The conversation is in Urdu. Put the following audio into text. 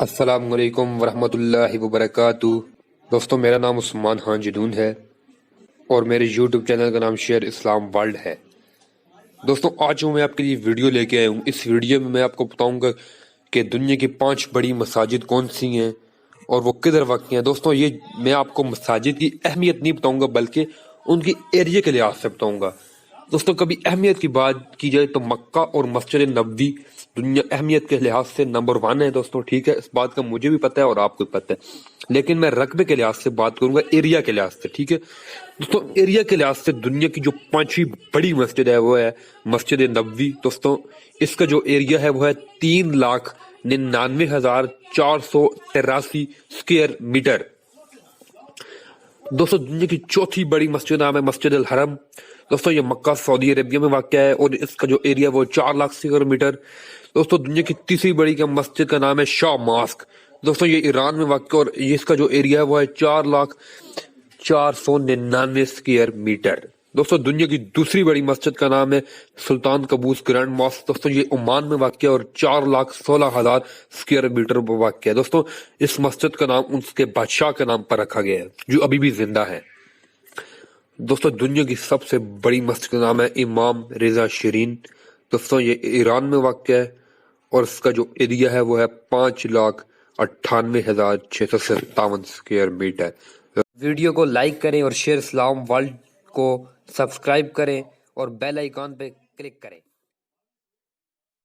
السلام علیکم ورحمۃ اللہ وبرکاتہ۔ دوستوں، میرا نام عثمان خان جدون ہے اور میرے یوٹیوب چینل کا نام شیئر اسلام ورلڈ ہے۔ دوستوں، آج جو میں آپ کے لیے ویڈیو لے کے آیا ہوں، اس ویڈیو میں آپ کو بتاؤں گا کہ دنیا کی 5 بڑی مساجد کون سی ہیں اور وہ کدھر واقع ہیں۔ دوستوں، یہ میں آپ کو مساجد کی اہمیت نہیں بتاؤں گا بلکہ ان کی ایریا کے لحاظ سے بتاؤں گا۔ دوستوں، کبھی اہمیت کی بات کی جائے تو مکہ اور مسجد نبوی دنیا اہمیت کے لحاظ سے نمبر 1 ہے۔ دوستوں ٹھیک ہے، اس بات کا مجھے بھی پتہ ہے اور آپ کو بھی پتہ ہے، لیکن میں رقبے کے لحاظ سے بات کروں گا، ایریا کے لحاظ سے۔ ٹھیک ہے دوستوں، ایریا کے لحاظ سے دنیا کی جو 5ویں بڑی مسجد ہے وہ ہے مسجد نبوی۔ دوستوں، اس کا جو ایریا ہے وہ ہے 3,99,483 اسکوائر میٹر۔ دوستوں، دنیا کی 4تھی بڑی مسجد نام ہے مسجد الحرم۔ دوستوں، یہ مکہ سعودی عربیہ میں واقع ہے اور اس کا جو ایریا وہ 4 لاکھ اسکوائر میٹر۔ دوستوں، دنیا کی 3ری بڑی مسجد کا نام ہے شاہ ماسک۔ دوستوں، یہ ایران میں واقع اور اس کا جو ایریا ہے وہ ہے 4,04,99 اسکوائر میٹر۔ دوستوں، دنیا کی 2ری بڑی مسجد کا نام ہے سلطان قابوس گرینڈ ماسک۔ دوستوں، یہ عمان میں واقع اور 4,16,000 اسکوائر میٹر پر واقع ہے۔ دوستوں، اس مسجد کا نام اس کے بادشاہ کے نام پر رکھا گیا ہے جو ابھی بھی زندہ ہے۔ دوستوں، دنیا کی سب سے بڑی مسجد کا نام ہے امام ریزا شیرین۔ دوستوں، یہ ایران میں واقع ہے اور اس کا جو ایریا ہے وہ ہے 5,98,657 اسکوائر میٹر۔ ویڈیو کو لائک کریں اور شیئر اسلام ورلڈ کو سبسکرائب کریں اور بیل آئیکن پہ کلک کریں۔